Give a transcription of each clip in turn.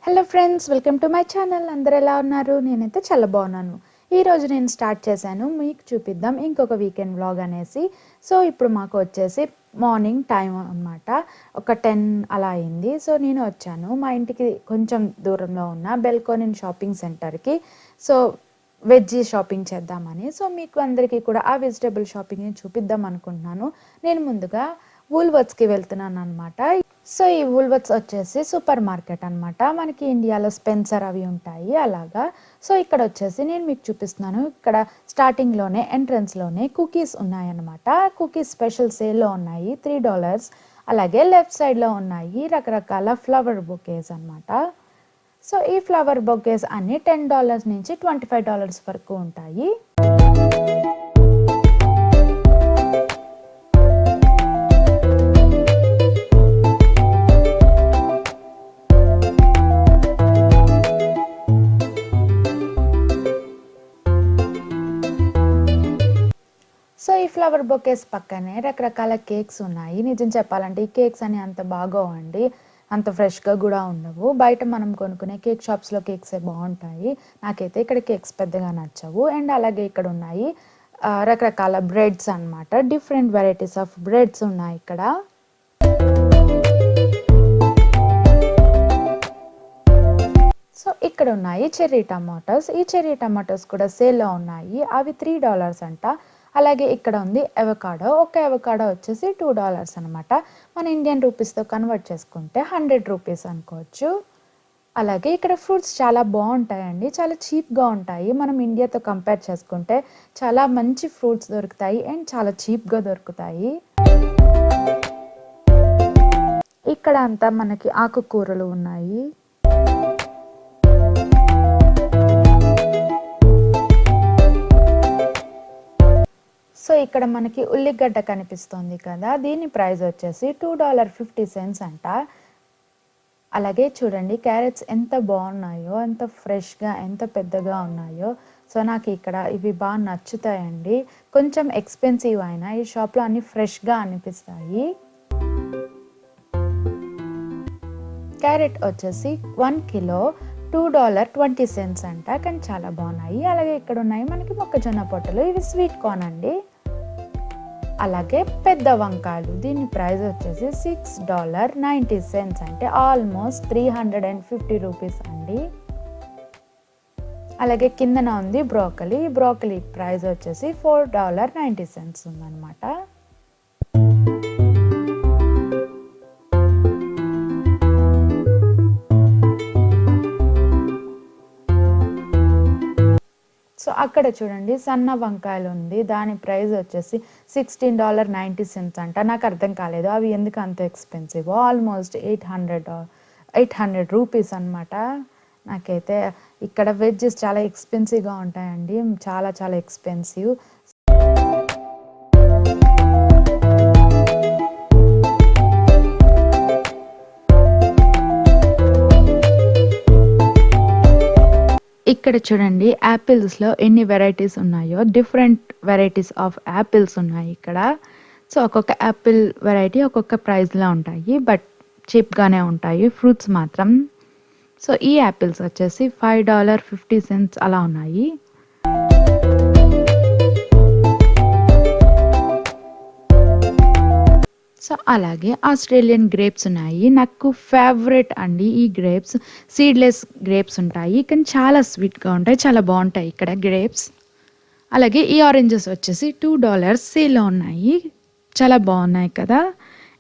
Hello friends, welcome to my channel. అందరు ఎలా ఉన్నారు? నేనైతే చాలా బాగున్నాను. ఈరోజు నేను స్టార్ట్ చేశాను మీకు చూపిద్దాం ఇంకొక వీకెండ్ వ్లాగ్ అనేసి. సో ఇప్పుడు మాకు వచ్చేసి మార్నింగ్ టైం అనమాట, ఒక 10 అలా అయింది. సో నేను వచ్చాను మా ఇంటికి కొంచెం దూరంలో ఉన్న బెల్కోనిన్ షాపింగ్ సెంటర్కి. సో వెజ్ షాపింగ్ చేద్దామని. సో మీకు అందరికీ కూడా ఆ వెజిటబుల్ షాపింగ్ని చూపిద్దాం అనుకుంటున్నాను. నేను ముందుగా వూల్వర్త్స్కి వెళ్తున్నాను అనమాట. సో ఈ వూల్వర్త్స్ వచ్చేసి సూపర్ మార్కెట్ అనమాట. మనకి ఇండియాలో స్పెన్సర్ అవి ఉంటాయి అలాగా. సో ఇక్కడ వచ్చేసి నేను మీకు చూపిస్తున్నాను. ఇక్కడ స్టార్టింగ్లోనే ఎంట్రన్స్లోనే కుకీస్ ఉన్నాయన్నమాట. కుకీస్ స్పెషల్ సేల్లో ఉన్నాయి, $3. అలాగే లెఫ్ట్ సైడ్లో ఉన్నాయి రకరకాల ఫ్లవర్ బొకేస్ అనమాట. సో ఈ ఫ్లవర్ బొకేస్ అన్ని $10 నుంచి $25 వరకు ఉంటాయి. సో ఈ ఫ్లవర్ బొకేస్ పక్కనే రకరకాల కేక్స్ ఉన్నాయి. నిజం చెప్పాలంటే ఈ కేక్స్ అని అంత బాగోవండి, అంత ఫ్రెష్గా కూడా ఉండవు. బయట మనం కొనుక్కునే కేక్ షాప్స్లో కేక్సే బాగుంటాయి. నాకైతే ఇక్కడ కేక్స్ పెద్దగా నచ్చవు. అండ్ అలాగే ఇక్కడ ఉన్నాయి రకరకాల బ్రెడ్స్ అనమాట. డిఫరెంట్ వెరైటీస్ ఆఫ్ బ్రెడ్స్ ఉన్నాయి ఇక్కడ. సో ఇక్కడ ఉన్నాయి చెర్రీ టమాటోస్. ఈ చెర్రీ టమాటోస్ కూడా సేల్లో ఉన్నాయి. అవి $3 అంట. అలాగే ఇక్కడ ఉంది అవకాడో. ఒక అవకాడో వచ్చేసి $2 అనమాట. మన ఇండియన్ రూపీస్తో కన్వర్ట్ చేసుకుంటే 100 రూపీస్ అనుకోవచ్చు. అలాగే ఇక్కడ ఫ్రూట్స్ చాలా బాగుంటాయండి, చాలా చీప్గా ఉంటాయి. మనం ఇండియాతో కంపేర్ చేసుకుంటే చాలా మంచి ఫ్రూట్స్ దొరుకుతాయి అండ్ చాలా చీప్గా దొరుకుతాయి. ఇక్కడ అంతా మనకి ఆకుకూరలు ఉన్నాయి. సో ఇక్కడ మనకి ఉల్లిగడ్డ కనిపిస్తుంది కదా, దీని ప్రైస్ వచ్చేసి $2.50 అంట. అలాగే చూడండి క్యారెట్స్ ఎంత బాగున్నాయో, ఎంత ఫ్రెష్గా, ఎంత పెద్దగా ఉన్నాయో. సో నాకు ఇక్కడ ఇవి బాగా నచ్చుతాయండి. కొంచెం ఎక్స్పెన్సివ్ అయినా ఈ షాప్లో అన్ని ఫ్రెష్గా అనిపిస్తాయి. క్యారెట్ వచ్చేసి 1 కిలో $2.20 అంట, కానీ చాలా బాగున్నాయి. అలాగే ఇక్కడ ఉన్నాయి మనకి మొక్కజొన్న పొట్టలు, ఇవి స్వీట్ కార్న్ అండి. అలాగే పెద్ద వంకాయలు, దీని ప్రైస్ వచ్చేసి $6.90 అంటే ఆల్మోస్ట్ 350 రూపీస్ అండి. అలాగే కిందన ఉంది బ్రోకలీ. బ్రోకలీ ప్రైస్ వచ్చేసి $4.90 ఉందన్నమాట. సో అక్కడ చూడండి సన్న వంకాయలు ఉంది, దాని ప్రైస్ వచ్చేసి $16.90 అంట. నాకు అర్థం కాలేదు అవి ఎందుకు అంత ఎక్స్పెన్సివ్, ఆల్మోస్ట్ 800 రూపీస్ అనమాట. నాకైతే ఇక్కడ వెజ్జెస్ చాలా ఎక్స్పెన్సివ్గా ఉంటాయండి, చాలా చాలా ఎక్స్పెన్సివ్. ఇక్కడ చూడండి యాపిల్స్లో ఎన్ని వెరైటీస్ ఉన్నాయో, డిఫరెంట్ వెరైటీస్ ఆఫ్ యాపిల్స్ ఉన్నాయి ఇక్కడ. సో ఒక్కొక్క యాపిల్ వెరైటీ ఒక్కొక్క ప్రైస్లో ఉంటాయి, బట్ చీప్గానే ఉంటాయి ఫ్రూట్స్ మాత్రం. సో ఈ యాపిల్స్ వచ్చేసి $5.50 అలా ఉన్నాయి. సో అలాగే ఆస్ట్రేలియన్ గ్రేప్స్ ఉన్నాయి. నాకు ఫేవరెట్ అండి ఈ గ్రేప్స్. సీడ్లెస్ గ్రేప్స్ ఉంటాయి కానీ చాలా స్వీట్గా ఉంటాయి, చాలా బాగుంటాయి ఇక్కడ గ్రేప్స్. అలాగే ఈ ఆరెంజెస్ వచ్చేసి $2 సేల్లో ఉన్నాయి, చాలా బాగున్నాయి కదా,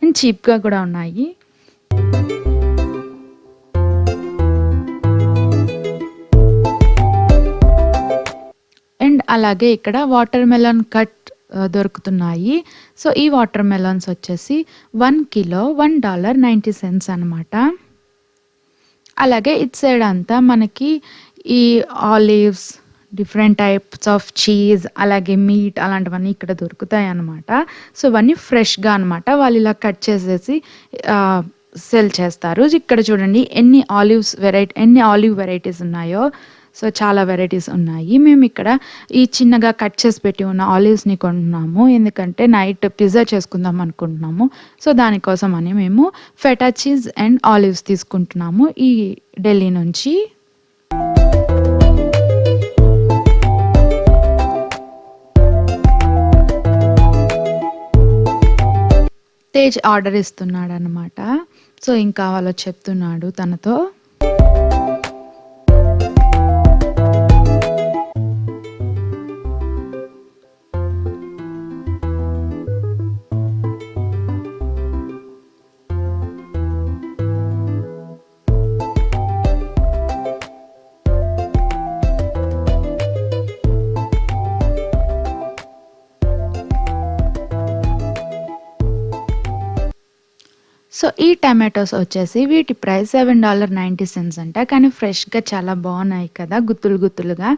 అండ్ చీప్గా కూడా ఉన్నాయి. అండ్ అలాగే ఇక్కడ వాటర్ మెలన్ కట్ దొరుకుతున్నాయి. సో ఈ వాటర్ మెలన్స్ వచ్చేసి 1 కిలో $1.90 అనమాట. అలాగే ఇట్ సైడ్ అంతా మనకి ఈ olives, different types of cheese, అలాగే మీట్ అలాంటివన్నీ ఇక్కడ దొరుకుతాయి అన్నమాట. సో ఇవన్నీ ఫ్రెష్గా అనమాట, వాళ్ళు ఇలా కట్ చేసేసి సెల్ చేస్తారు. ఇక్కడ చూడండి ఎన్ని ఆలివ్ వెరైటీస్ ఉన్నాయో. సో చాలా వెరైటీస్ ఉన్నాయి. మేము ఇక్కడ ఈ చిన్నగా కట్ చేసి పెట్టి ఉన్న ఆలివ్స్ని కొంటున్నాము, ఎందుకంటే నైట్ పిజ్జా చేసుకుందాం అనుకుంటున్నాము. సో దానికోసం అని మేము ఫెటా చీజ్ అండ్ ఆలివ్స్ తీసుకుంటున్నాము ఈ ఢిల్లీ నుంచి. తేజ్ ఆర్డర్ ఇస్తున్నాడు అనమాట. సో ఏం కావాలో చెప్తున్నాడు తనతో. సో ఈ టమాటోస్ వచ్చేసి వీటి ప్రైస్ $7.90 అంట. కానీ ఫ్రెష్గా చాలా బాగున్నాయి కదా, గుత్తులు గుత్తులుగా.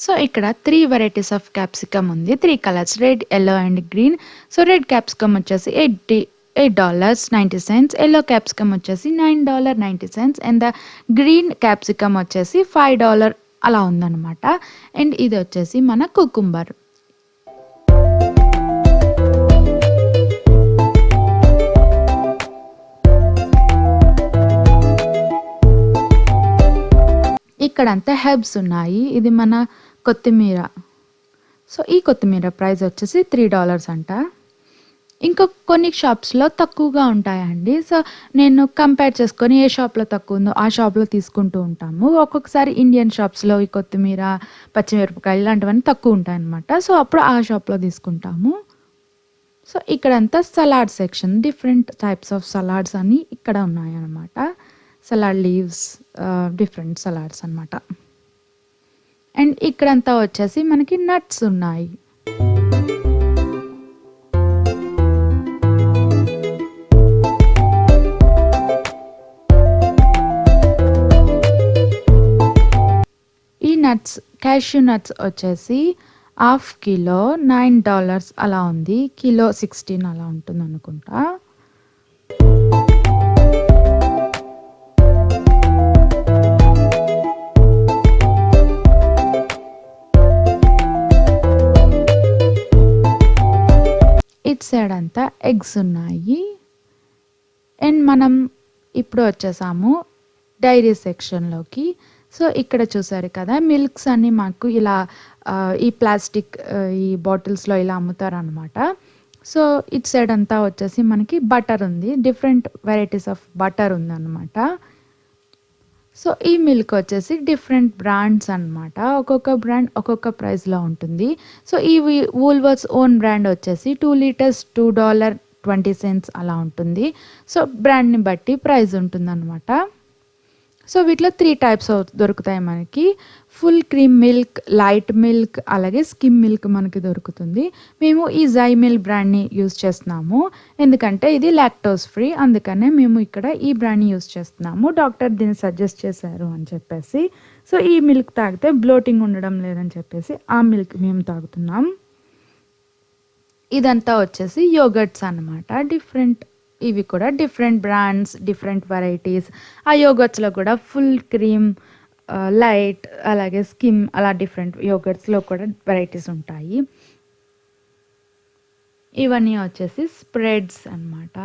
సో ఇక్కడ 3 వెరైటీస్ ఆఫ్ క్యాప్సికమ్ ఉంది, 3 colours, red, yellow and green. So red capsicum వచ్చేసి $8.90, ఎల్లో క్యాప్సికమ్ వచ్చేసి $9.90 అండ్ ద గ్రీన్ క్యాప్సికమ్ వచ్చేసి $5 అలా ఉందన్నమాట. అండ్ ఇది వచ్చేసి మన కుకుంబర్. ఇక్కడంతా హెర్బ్స్ ఉన్నాయి. ఇది మన కొత్తిమీర. సో ఈ కొత్తిమీర ప్రైస్ వచ్చేసి $3 అంట. ఇంకా కొన్ని షాప్స్లో తక్కువగా ఉంటాయండి. సో నేను కంపేర్ చేసుకొని ఏ షాప్లో తక్కువ ఉందో ఆ షాప్లో తీసుకుంటూ ఉంటాము. ఒక్కొక్కసారి ఇండియన్ షాప్స్లో ఈ కొత్తిమీర, పచ్చిమిరపకాయలు ఇలాంటివన్నీ తక్కువ ఉంటాయన్నమాట. సో అప్పుడు ఆ షాప్లో తీసుకుంటాము. సో ఇక్కడంతా salad section, different types of salads అని ఇక్కడ ఉన్నాయన్నమాట. సలాడ్ లీవ్స్, డిఫరెంట్ సలాడ్స్ అన్నమాట. అండ్ ఇక్కడంతా వచ్చేసి మనకి నట్స్ ఉన్నాయి. ఈ నట్స్, క్యాష్యూ నట్స్ వచ్చేసి ½ కిలో $9 అలా ఉంది. కిలో 16 అలా ఉంటుంది అనుకుంటా. ఇట్ సైడ్ అంతా ఎగ్స్ ఉన్నాయి. అండ్ మనం ఇప్పుడు వచ్చేసాము డైరీ సెక్షన్లోకి. సో ఇక్కడ చూసారు కదా, మిల్క్స్ అన్ని మాకు ఇలా ఈ ప్లాస్టిక్ ఈ బాటిల్స్లో ఇలా అమ్ముతారనమాట. సో ఇట్ సైడ్ అంతా వచ్చేసి మనకి బటర్ ఉంది, డిఫరెంట్ వెరైటీస్ ఆఫ్ బటర్ ఉందన్నమాట. సో ఈ మిల్క్ వచ్చేసి డిఫరెంట్ బ్రాండ్స్ అన్నమాట. ఒక్కొక్క బ్రాండ్ ఒక్కొక్క ప్రైస్లో ఉంటుంది. సో ఈ వూల్వర్స్ ఓన్ బ్రాండ్ వచ్చేసి 2 లీటర్స్ $2.20 అలా ఉంటుంది. సో బ్రాండ్ని బట్టి ప్రైస్ ఉంటుందన్నమాట. సో వీటిలో 3 టైప్స్ దొరుకుతాయి మనకి. Full cream milk, light milk, అలాగే స్కిమ్ మిల్క్ మనకి దొరుకుతుంది. మేము ఈ జైమిల్ బ్రాండ్ని యూస్ చేస్తున్నాము, ఎందుకంటే ఇది లాక్టోస్ ఫ్రీ, అందుకనే మేము ఇక్కడ ఈ బ్రాండ్ని యూస్ చేస్తున్నాము. డాక్టర్ దీన్ని సజెస్ట్ చేశారు అని చెప్పేసి. సో ఈ మిల్క్ తాగితే బ్లోటింగ్ ఉండడం లేదని చెప్పేసి ఆ మిల్క్ మేము తాగుతున్నాం. ఇదంతా వచ్చేసి యోగర్ట్స్ అన్నమాట. డిఫరెంట్, ఇవి కూడా డిఫరెంట్ బ్రాండ్స్, డిఫరెంట్ వెరైటీస్. ఆ యోగర్ట్స్లో కూడా ఫుల్ క్రీమ్, లైట్, అలాగే స్కిమ్, అలా డిఫరెంట్ యోగర్ట్స్లో కూడా వెరైటీస్ ఉంటాయి. ఇవన్నీ వచ్చేసి స్ప్రెడ్స్ అన్నమాట.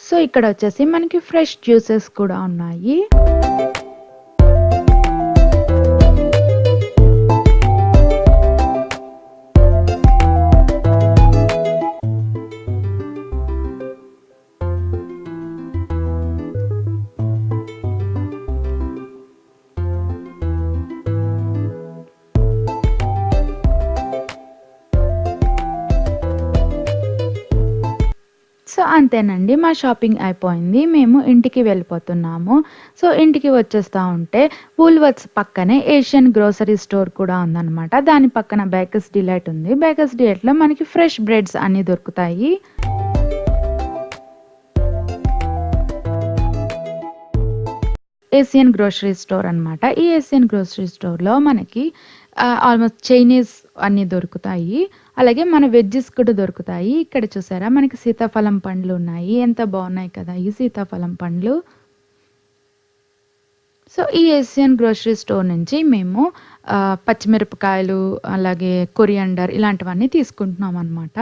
సో ఇక్కడ వచ్చేసి మనకి ఫ్రెష్ జ్యూసెస్ కూడా ఉన్నాయి. సో అంతేనండి, మా షాపింగ్ అయిపోయింది. మేము ఇంటికి వెళ్ళిపోతున్నాము. సో ఇంటికి వచ్చేస్తా ఉంటే వూల్వర్త్స్ పక్కనే ఏషియన్ గ్రోసరీ స్టోర్ కూడా ఉందన్నమాట. దాని పక్కన బేకర్స్ డిలైట్ ఉంది. బేకర్స్ డిలైట్‌లో మనకి ఫ్రెష్ బ్రెడ్స్ అన్నీ దొరుకుతాయి. ఏషియన్ గ్రోసరీ స్టోర్ అనమాట. ఈ ఏషియన్ గ్రోసరీ స్టోర్‌లో మనకి ఆల్మోస్ట్ చైనీస్ అన్నీ దొరుకుతాయి. అలాగే మన వెజ్జెస్ కూడా దొరుకుతాయి. ఇక్కడ చూసారా మనకి సీతాఫలం పండ్లు ఉన్నాయి. ఎంత బాగున్నాయి కదా ఈ సీతాఫలం పండ్లు. సో ఈ ఏషియన్ గ్రోసరీ స్టోర్ నుంచి మేము పచ్చిమిరపకాయలు, అలాగే కొరియాండర్ ఇలాంటివన్నీ తీసుకుంటున్నాం అనమాట.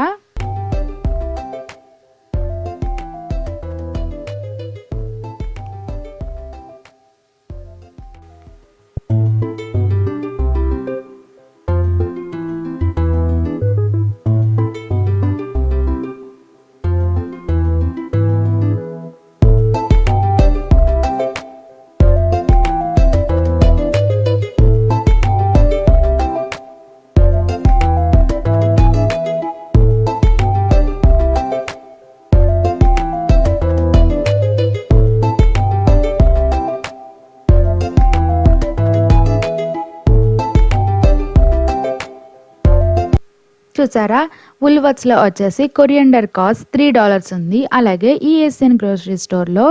చూసారా వూల్వర్త్స్‌లో వచ్చేసి కొరియండర్ కాస్ట్ $3 ఉంది. అలాగే ఈ ఏషియన్ గ్రోసరీ స్టోర్‌లో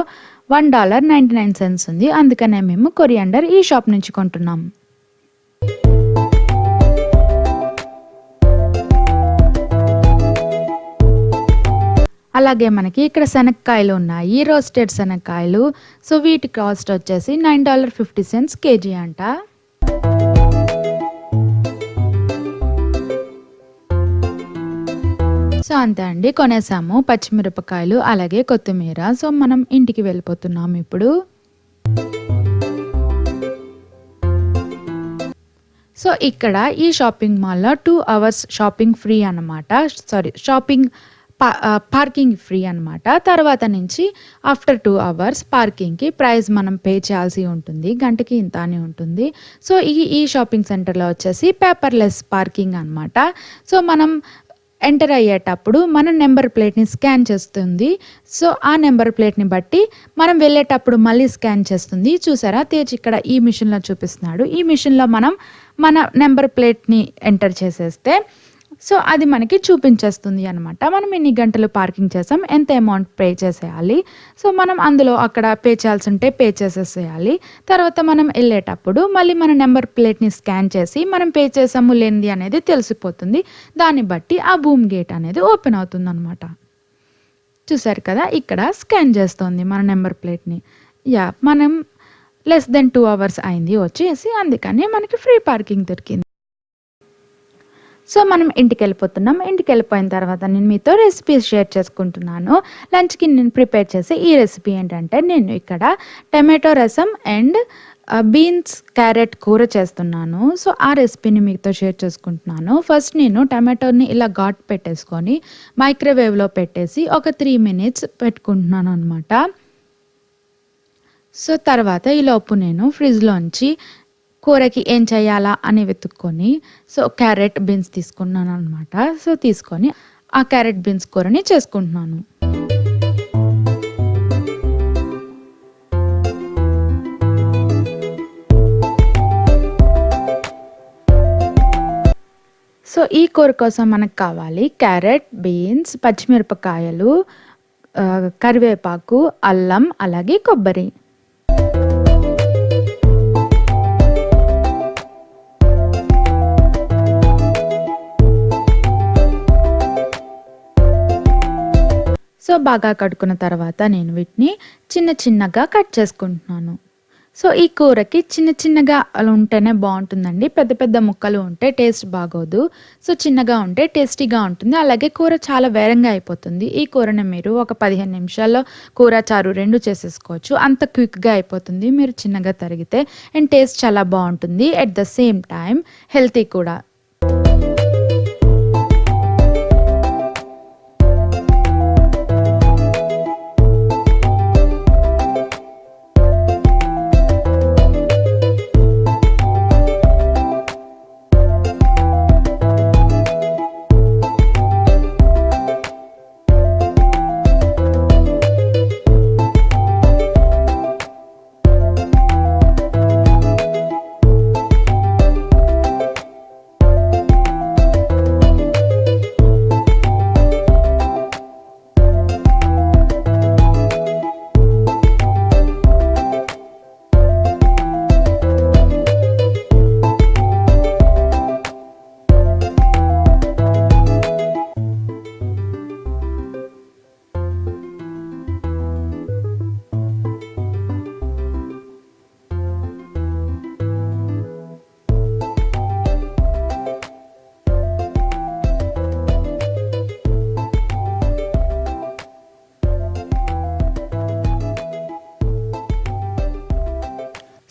$1.99 ఉంది. అందుకనే మేము కొరియండర్ ఈ షాప్ నుంచి కొంటున్నాం. అలాగే మనకి ఇక్కడ శనక్కాయలు ఉన్నాయి. రోస్టెడ్ శనక్కాయలు. సో వీటి కాస్ట్ వచ్చేసి $9.50 కేజీ అంట. సో అంతే అండి, కొనేసాము పచ్చిమిరపకాయలు అలాగే కొత్తిమీర. సో మనం ఇంటికి వెళ్ళిపోతున్నాం ఇప్పుడు. సో ఇక్కడ ఈ షాపింగ్ మాల్‌లో 2 అవర్స్ షాపింగ్ ఫ్రీ అనమాట. పార్కింగ్ ఫ్రీ అనమాట. తర్వాత నుంచి ఆఫ్టర్ 2 అవర్స్ పార్కింగ్‌కి ప్రైస్ మనం పే చేయాల్సి ఉంటుంది. గంటకి ఇంత అని ఉంటుంది. సో ఈ షాపింగ్ సెంటర్‌లో వచ్చేసి పేపర్‌లెస్ పార్కింగ్ అనమాట. సో మనం ఎంటర్ అయ్యేటప్పుడు మన నెంబర్ ప్లేట్‌ని స్కాన్ చేస్తుంది. సో ఆ నెంబర్ ప్లేట్‌ని బట్టి మనం వెళ్ళేటప్పుడు మళ్ళీ స్కాన్ చేస్తుంది. చూసారా తేజ్ ఇక్కడ ఈ మిషన్‌లో చూపిస్తున్నాడు. ఈ మిషన్‌లో మనం మన నెంబర్ ప్లేట్‌ని ఎంటర్ చేసేస్తే సో అది మనకి చూపించేస్తుంది అనమాట. మనం ఎన్ని గంటలు పార్కింగ్ చేసాం, ఎంత అమౌంట్ పే చేసేయాలి. సో మనం అందులో అక్కడ పే చేయాల్సి ఉంటే పే చేసేసేయాలి. తర్వాత మనం వెళ్ళేటప్పుడు మళ్ళీ మన నెంబర్ ప్లేట్‌ని స్కాన్ చేసి మనం పే చేసాము లేనిది అనేది తెలిసిపోతుంది. దాన్ని బట్టి ఆ బూమ్ గేట్ అనేది ఓపెన్ అవుతుందనమాట. చూసారు కదా ఇక్కడ స్కాన్ చేస్తుంది మన నెంబర్ ప్లేట్‌ని. మనం లెస్ దెన్ 2 అవర్స్ అయింది వచ్చేసి, అందుకని మనకి ఫ్రీ పార్కింగ్ దొరికింది. సో మనం ఇంటికెళ్ళిపోతున్నాం. ఇంటికెళ్ళిపోయిన తర్వాత నేను మీతో రెసిపీ షేర్ చేసుకుంటున్నాను. లంచ్‌కి నేను ప్రిపేర్ చేసే ఈ రెసిపీ ఏంటంటే, నేను ఇక్కడ టమాటో రసం అండ్ బీన్స్ క్యారెట్ కూర చేస్తున్నాను. సో ఆ రెసిపీని మీతో షేర్ చేసుకుంటున్నాను. ఫస్ట్ నేను టమాటోని ఇలా ఘాటు పెట్టేసుకొని మైక్రోవేవ్‌లో పెట్టేసి ఒక 3 మినిట్స్ పెట్టుకుంటున్నాను అనమాట. సో తర్వాత ఈలోపు నేను ఫ్రిడ్జ్‌లోంచి కూరకి ఏం చేయాలా అని వెతుక్కొని సో క్యారెట్ బీన్స్ తీసుకున్నాను అనమాట. సో తీసుకొని ఆ క్యారెట్ బీన్స్ కూరని చేసుకుంటున్నాను. సో ఈ కూర కోసం మనకు కావాలి క్యారెట్, బీన్స్, పచ్చిమిరపకాయలు, కరివేపాకు, అల్లం అలాగే కొబ్బరి. సో బాగా కడుక్కున్న తర్వాత నేను వీటిని చిన్న చిన్నగా కట్ చేసుకుంటున్నాను. సో ఈ కూరకి చిన్న చిన్నగా అలా ఉంటేనే బాగుంటుందండి. పెద్ద పెద్ద ముక్కలు ఉంటే టేస్ట్ బాగోదు. సో చిన్నగా ఉంటే టేస్టీగా ఉంటుంది. అలాగే కూర చాలా వేగంగా అయిపోతుంది. ఈ కూరని మీరు ఒక 15 నిమిషాల్లో కూర, చారు 2 చేసేసుకోవచ్చు. అంత క్విక్‌గా అయిపోతుంది మీరు చిన్నగా తరిగితే. అండ్ టేస్ట్ చాలా బాగుంటుంది. At the same time healthy కూడా.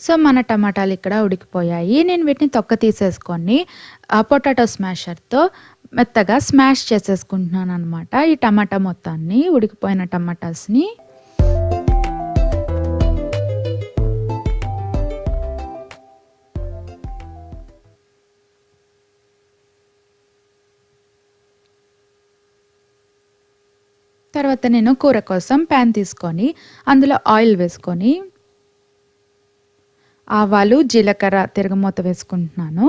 సో మన టమాటాలు ఇక్కడ ఉడికిపోయాయి. నేను వీటిని తొక్క తీసేసుకొని పొటాటో స్మాషర్‌తో మెత్తగా స్మాష్ చేసేసుకుంటున్నాననమాట. ఈ టమాటా మొత్తాన్ని, ఉడికిపోయిన టమాటాస్‌ని. తర్వాత నేను కూర కోసం ప్యాన్ తీసుకొని అందులో ఆయిల్ వేసుకొని ఆవాలు, జీలకర్ర తిరగమూత వేసుకుంటున్నాను.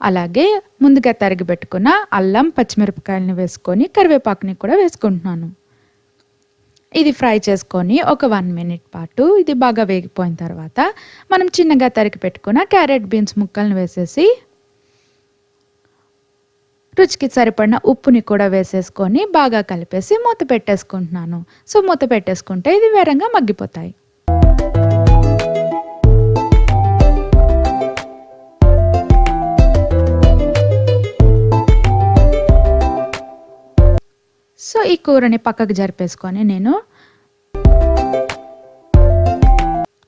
అలాగే ముందుగా తరిగి పెట్టుకున్న అల్లం, పచ్చిమిరపకాయలని వేసుకొని కరివేపాకుని కూడా వేసుకుంటున్నాను. ఇది ఫ్రై చేసుకొని ఒక 1 మినిట్ పాటు ఇది బాగా వేగిపోయిన తర్వాత మనం చిన్నగా తరిగి పెట్టుకున్న క్యారెట్, బీన్స్ ముక్కల్ని వేసేసి రుచికి సరిపడిన ఉప్పుని కూడా వేసేసుకొని బాగా కలిపేసి మూత పెట్టేసుకుంటున్నాను. సో మూత పెట్టేసుకుంటే ఇది వేరంగా మగ్గిపోతాయి. సో ఈ కూరని పక్కకు జరిపేసుకొని నేను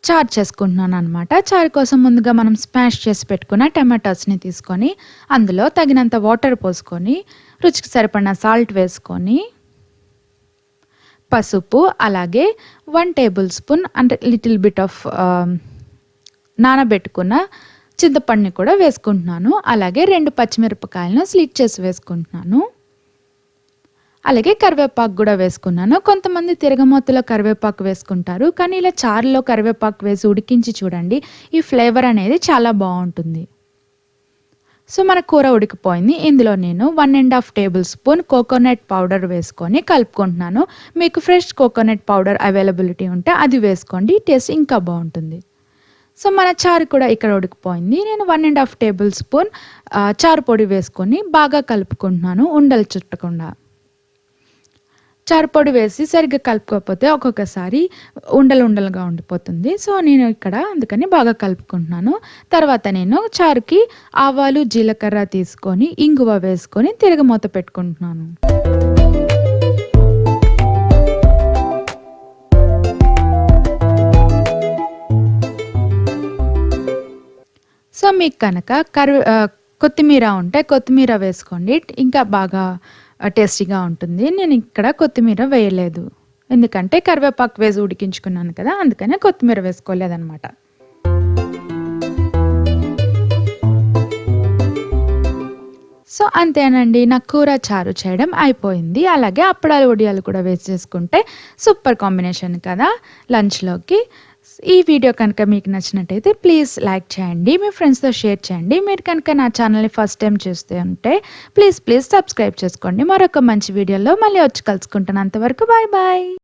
చారు చేసుకుంటున్నాను అనమాట. చారు కోసం ముందుగా మనం స్మాష్ చేసి పెట్టుకున్న టమాటాస్ని తీసుకొని అందులో తగినంత వాటర్ పోసుకొని రుచికి సరిపడిన సాల్ట్ వేసుకొని పసుపు, అలాగే 1 టేబుల్ స్పూన్ అంటే లిటిల్ బిట్ ఆఫ్ నానబెట్టుకున్న చింతపండుని కూడా వేసుకుంటున్నాను. అలాగే 2 పచ్చిమిరపకాయలను స్లిట్ చేసి వేసుకుంటున్నాను. అలాగే కరివేపాకు కూడా వేసుకున్నాను. కొంతమంది తిరగమూతలో కరివేపాకు వేసుకుంటారు, కానీ ఇలా చారులో కరివేపాకు వేసి ఉడికించి చూడండి, ఈ ఫ్లేవర్ అనేది చాలా బాగుంటుంది. సో మన కూర ఉడికిపోయింది. ఇందులో నేను 1½ టేబుల్ స్పూన్ కోకోనట్ పౌడర్ వేసుకొని కలుపుకుంటున్నాను. మీకు ఫ్రెష్ కోకోనట్ పౌడర్ అవైలబిలిటీ ఉంటే అది వేసుకోండి, టేస్ట్ ఇంకా బాగుంటుంది. సో మన చారు కూడా ఇక్కడ ఉడికిపోయింది. నేను 1½ టేబుల్ స్పూన్ చారు పొడి వేసుకొని బాగా కలుపుకుంటున్నాను, ఉండలు చుట్టకుండా. చారు పొడి వేసి సరిగ్గా కలుపుకోకపోతే ఒక్కొక్కసారి ఉండలుగా ఉండిపోతుంది. సో నేను ఇక్కడ అందుకని బాగా కలుపుకుంటున్నాను. తర్వాత నేను చారుకి ఆవాలు, జీలకర్ర తీసుకొని ఇంగువ వేసుకొని తిరగమూత పెట్టుకుంటున్నాను. సో మీకు కనుక కొత్తిమీర ఉంటే కొత్తిమీర వేసుకోండి, ఇంకా బాగా టేస్టీగా ఉంటుంది. నేను ఇక్కడ కొత్తిమీర వేయలేదు, ఎందుకంటే కరివేపాకు వేసి ఉడికించుకున్నాను కదా, అందుకనే కొత్తిమీర వేసుకోలేదన్నమాట. సో అంతేనండి, నా కూర చారు చేయడం అయిపోయింది. అలాగే అప్పడాలు, వడియాలు కూడా వేసి చేసుకుంటే సూపర్ కాంబినేషన్ కదా లంచ్లోకి. ఈ వీడియో కనుక మీకు నచ్చినట్టయితే ప్లీజ్ లైక్ చేయండి, మీ ఫ్రెండ్స్తో షేర్ చేయండి. మీరు కనుక నా ఛానల్ని ఫస్ట్ టైం చూస్తే ఉంటే ప్లీజ్ సబ్స్క్రైబ్ చేసుకోండి. మరొక మంచి వీడియోలో మళ్ళీ వచ్చి కలుసుకుంటాను. అంతవరకు బాయ్ బాయ్.